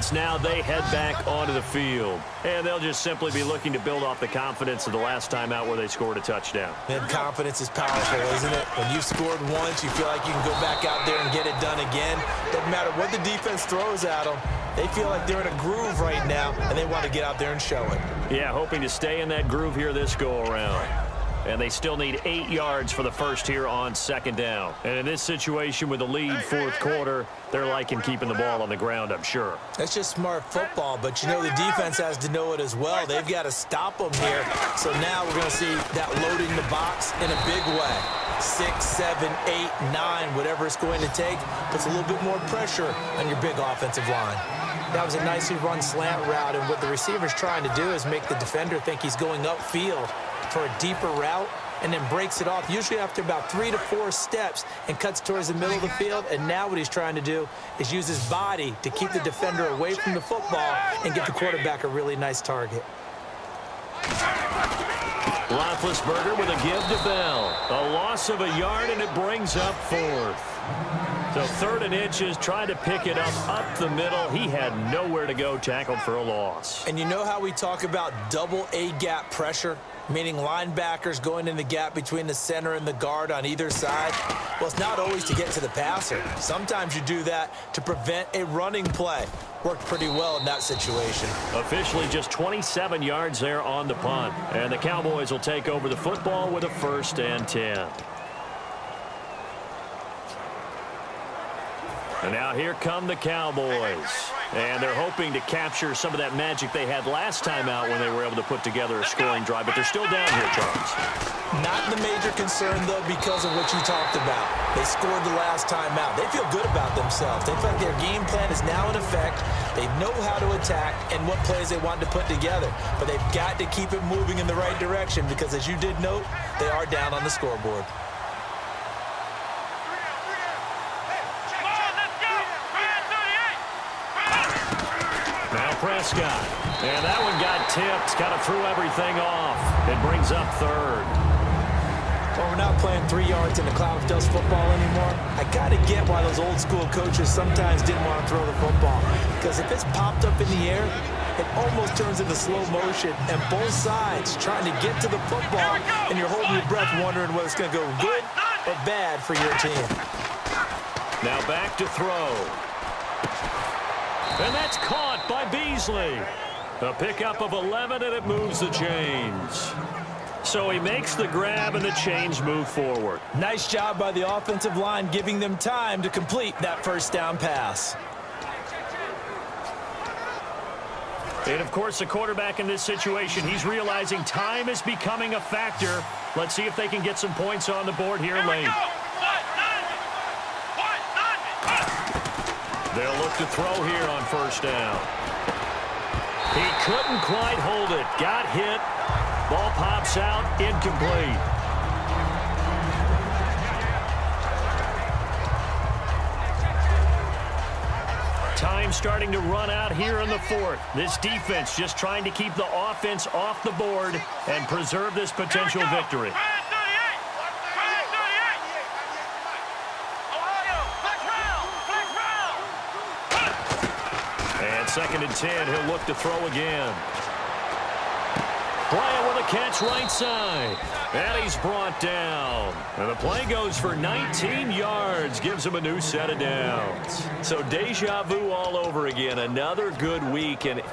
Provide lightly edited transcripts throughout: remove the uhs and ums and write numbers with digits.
offense now. They head back onto the field. And they'll just simply be looking to build off the confidence of the last time out where they scored a touchdown. And confidence is powerful, isn't it? When you've scored once, you feel like you can go back out there and get it done again. Doesn't matter what the defense throws at them. They feel like they're in a groove right now, and they want to get out there and show it. Yeah, hoping to stay in that groove here this go-around. And they still need 8 yards for the first here on second down. And in this situation with the lead fourth quarter, they're liking keeping the ball on the ground, I'm sure. That's just smart football, but you know the defense has to know it as well. They've got to stop them here. So now we're going to see that loading the box in a big way. 6, 7, 8, 9, whatever it's going to take, puts a little bit more pressure on your big offensive line. That was a nicely run slant route, and what the receiver's trying to do is make the defender think he's going upfield for a deeper route, and then breaks it off, usually after about 3 to 4 steps, and cuts towards the middle of the field. And now what he's trying to do is use his body to keep the defender away from the football and get the quarterback a really nice target. Roethlisberger with a give to Bell. A loss of a yard, and it brings up fourth. So 3rd and inches, trying to pick it up the middle. He had nowhere to go, tackled for a loss. And you know how we talk about double A-gap pressure? Meaning linebackers going in the gap between the center and the guard on either side. Well, it's not always to get to the passer. Sometimes you do that to prevent a running play. Worked pretty well in that situation. Officially just 27 yards there on the punt. And the Cowboys will take over the football with a 1st and 10. And now here come the Cowboys. And they're hoping to capture some of that magic they had last time out when they were able to put together a scoring drive. But they're still down here, Charles. Not the major concern, though, because of what you talked about. They scored the last time out. They feel good about themselves. They feel like their game plan is now in effect. They know how to attack and what plays they want to put together. But they've got to keep it moving in the right direction because, as you did note, they are down on the scoreboard. Prescott. And that one got tipped. Kind of threw everything off. It brings up 3rd. Well, we're not playing 3 yards in a cloud of dust football anymore. I got to get why those old school coaches sometimes didn't want to throw the football. Because if it's popped up in the air, it almost turns into slow motion. And both sides trying to get to the football, and you're holding your breath wondering whether it's going to go good or bad for your team. Now back to throw. And that's caught by Beasley. A pickup of 11, and it moves the chains. So he makes the grab, and the chains move forward. Nice job by the offensive line, giving them time to complete that 1st down pass. And, of course, the quarterback in this situation, he's realizing time is becoming a factor. Let's see if they can get some points on the board here late. They'll look to throw here on 1st down. He couldn't quite hold it. Got hit. Ball pops out. Incomplete. Time starting to run out here in the 4th. This defense just trying to keep the offense off the board and preserve this potential victory. And 2nd and 10, he'll look to throw again. Bryant with a catch right side. And he's brought down. And the play goes for 19 yards. Gives him a new set of downs. So deja vu all over again. Another good week. And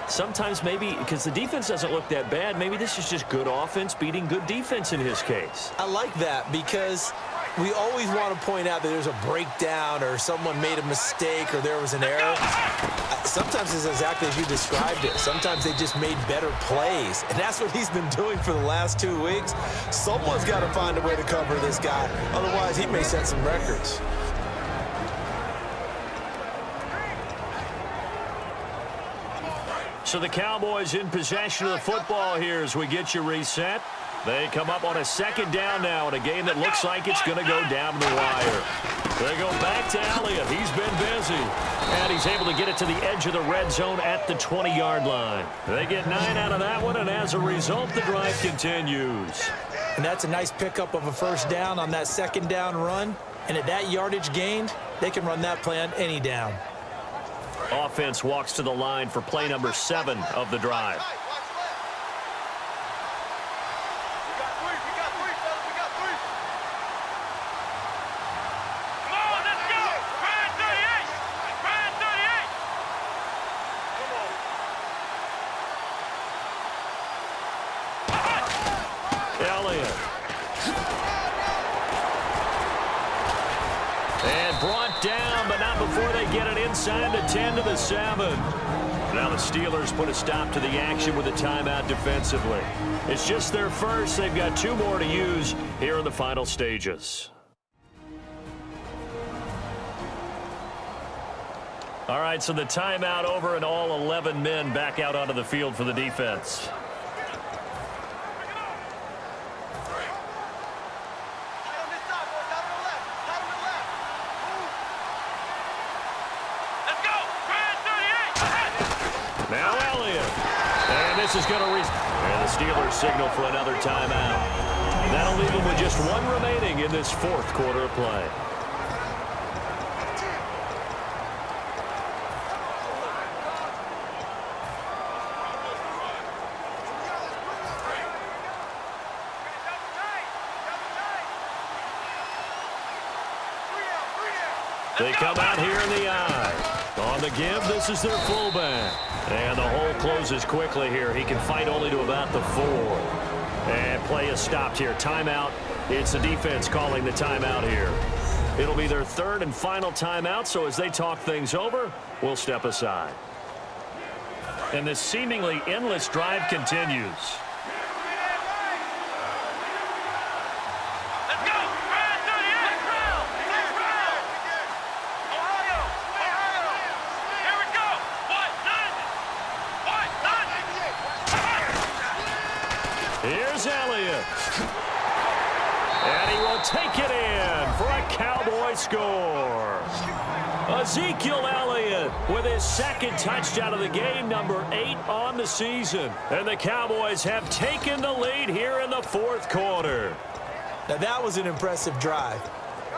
sometimes maybe, because the defense doesn't look that bad, maybe this is just good offense beating good defense in his case. I like that because we always want to point out that there's a breakdown or someone made a mistake or there was an error. Sometimes it's exactly as you described it. Sometimes they just made better plays. And that's what he's been doing for the last 2 weeks. Someone's got to find a way to cover this guy. Otherwise, he may set some records. So the Cowboys in possession of the football here as we get you reset. They come up on a 2nd down now in a game that looks like it's going to go down the wire. They go back to Elliott. He's been busy. And he's able to get it to the edge of the red zone at the 20-yard line. They get 9 out of that one, and as a result, the drive continues. And that's a nice pickup of a 1st down on that 2nd down run. And at that yardage gained, they can run that play on any down. Offense walks to the line for play number 7 of the drive. Elliott. And brought down, but not before they get it inside the 10 to the 7. Now the Steelers put a stop to the action with a timeout defensively. It's just their first. They've got 2 more to use here in the final stages. All right, so the timeout over and all 11 men back out onto the field for the defense. Now Elliott. And this is going to and the Steelers signal for another timeout. That'll leave them with just 1 remaining in this 4th quarter of play. They come out here in the eye. On the give, this is their fullback. And the hole closes quickly here. He can fight only to about the 4. And play is stopped here. Timeout. It's the defense calling the timeout here. It'll be their 3rd and final timeout, so as they talk things over, we'll step aside. And this seemingly endless drive continues. Here's Elliott. And he will take it in for a Cowboy score. Ezekiel Elliott with his 2nd touchdown of the game, number 8 on the season. And the Cowboys have taken the lead here in the 4th quarter. Now, that was an impressive drive.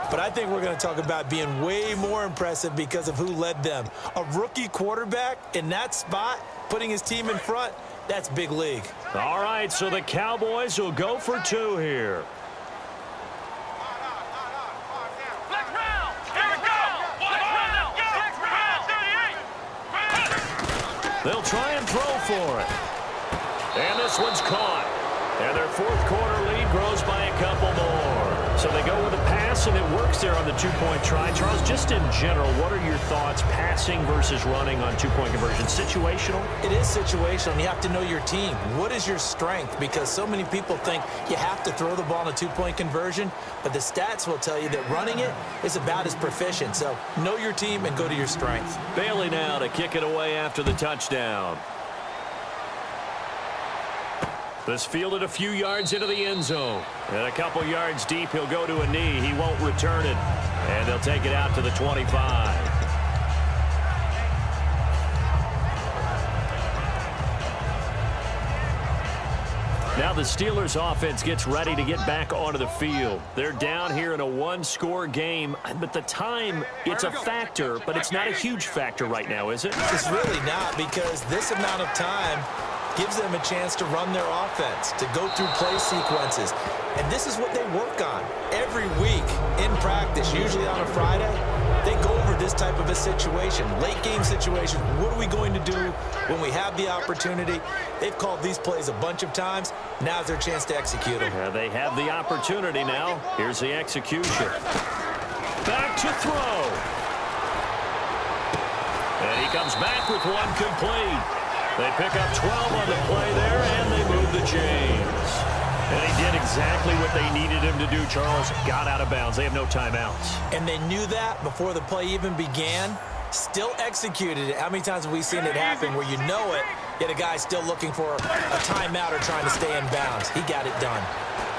But I think we're going to talk about being way more impressive because of who led them. A rookie quarterback in that spot, putting his team in front, that's big league. All right, so the Cowboys will go for 2 here. They'll try and throw for it. And this one's caught. And their 4th quarter lead grows by a couple more. So they go with a pass, and it works there on the 2-point try. Charles, just in general, what are your thoughts passing versus running on 2-point conversion? Situational? It is situational, and you have to know your team. What is your strength? Because so many people think you have to throw the ball in a 2-point conversion, but the stats will tell you that running it is about as proficient. So know your team and go to your strength. Bailey now to kick it away after the touchdown. This fielded a few yards into the end zone. And a couple yards deep, he'll go to a knee. He won't return it. And they'll take it out to the 25. Now the Steelers offense gets ready to get back onto the field. They're down here in a 1-score game, but the time, it's a factor, but it's not a huge factor right now, is it? It's really not, because this amount of time gives them a chance to run their offense, to go through play sequences. And this is what they work on every week in practice, usually on a Friday. They go over this type of a situation, late game situation. What are we going to do when we have the opportunity? They've called these plays a bunch of times. Now's their chance to execute them. They have the opportunity now. Here's the execution. Back to throw. And he comes back with one complete. They pick up 12 on the play there, and they move the chains. And he did exactly what they needed him to do, Charles. Got out of bounds. They have no timeouts. And they knew that before the play even began. Still executed it. How many times have we seen it happen where you know it, yet a guy still looking for a timeout or trying to stay in bounds? He got it done.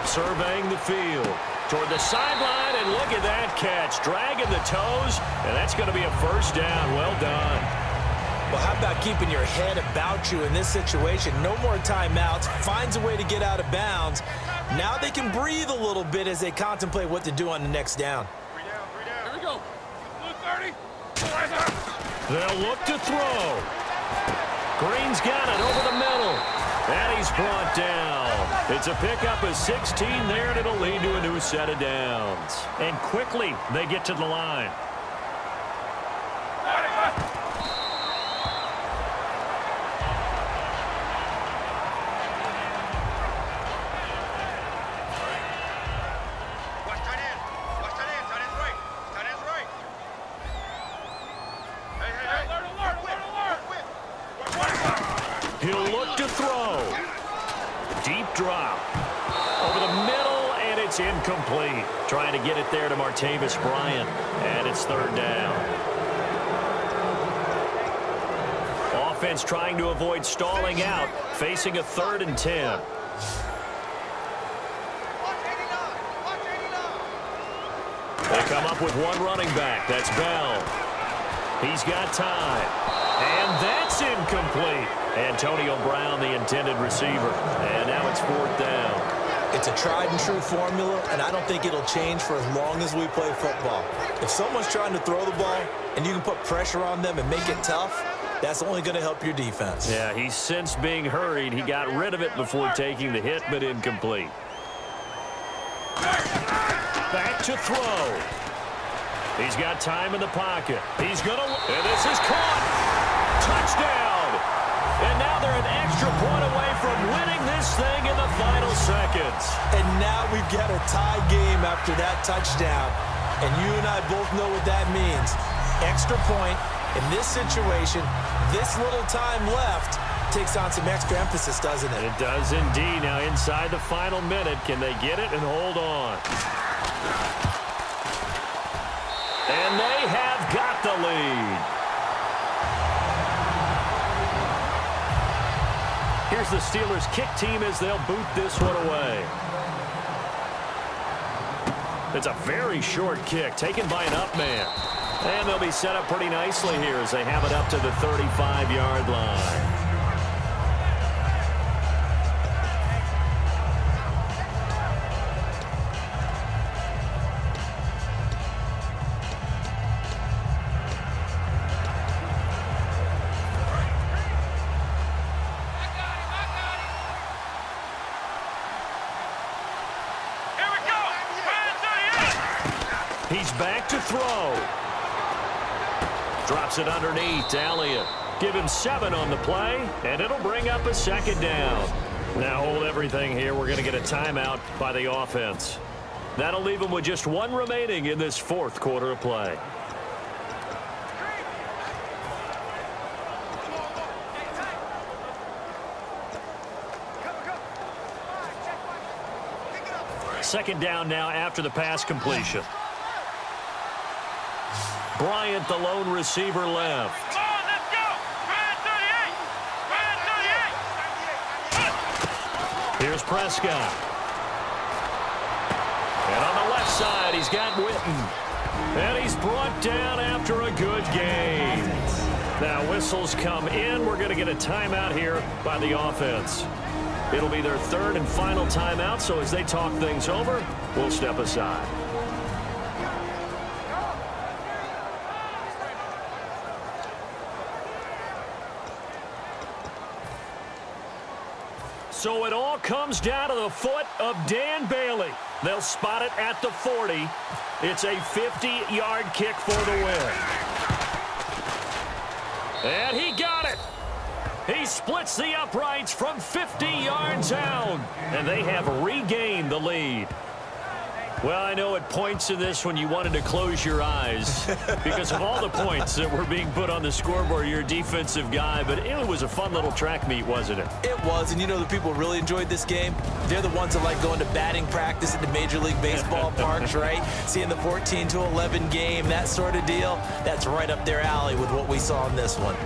Surveying the field. Toward the sideline, and look at that catch. Dragging the toes, and that's going to be a 1st down. Well done. Well, how about keeping your head about you in this situation? No more timeouts. Finds a way to get out of bounds. Now they can breathe a little bit as they contemplate what to do on the next down. Here we go. Blue 30. They'll look to throw. Green's got it over the middle. And he's brought down. It's a pickup of 16 there, and it'll lead to a new set of downs. And quickly, they get to the line. He'll look to throw. Deep drop. Over the middle, and it's incomplete. Trying to get it there to Martavis Bryant. And it's third down. Offense trying to avoid stalling out, facing a 3rd and 10. They come up with one running back. That's Bell. He's got time. And that's incomplete. Antonio Brown, the intended receiver. And now it's 4th down. It's a tried-and-true formula, and I don't think it'll change for as long as we play football. If someone's trying to throw the ball and you can put pressure on them and make it tough, that's only going to help your defense. Yeah, he's since being hurried. He got rid of it before taking the hit, but incomplete. Back to throw. He's got time in the pocket. He's going to... And this is caught. Touchdown. And now they're an extra point away from winning this thing in the final seconds. And now we've got a tie game after that touchdown. And you and I both know what that means. Extra point in this situation, this little time left, takes on some extra emphasis, doesn't it? It does indeed. Now inside the final minute, can they get it and hold on? And they have got the lead. Here's the Steelers' kick team as they'll boot this one away. It's a very short kick taken by an up man. And they'll be set up pretty nicely here as they have it up to the 35-yard line. He's back to throw. Drops it underneath to Elliott. Give him 7 on the play, and it'll bring up a 2nd down. Now hold everything here. We're going to get a timeout by the offense. That'll leave them with just 1 remaining in this 4th quarter of play. Second down now after the pass completion. Bryant, the lone receiver, left. Come on, let's go! Bryant 38! Bryant 38! Here's Prescott. And on the left side, he's got Witten. And he's brought down after a good game. Now whistles come in. We're going to get a timeout here by the offense. It'll be their 3rd and final timeout, so as they talk things over, we'll step aside. So it all comes down to the foot of Dan Bailey. They'll spot it at the 40. It's a 50-yard kick for the win. And he got it. He splits the uprights from 50 yards out. And they have regained the lead. Well, I know at points in this when you wanted to close your eyes because of all the points that were being put on the scoreboard. You're a defensive guy, but it was a fun little track meet, wasn't it? It was, and you know the people who really enjoyed this game? They're the ones that like going to batting practice at the Major League Baseball parks, right? Seeing the 14-11 game, that sort of deal. That's right up their alley with what we saw in this one.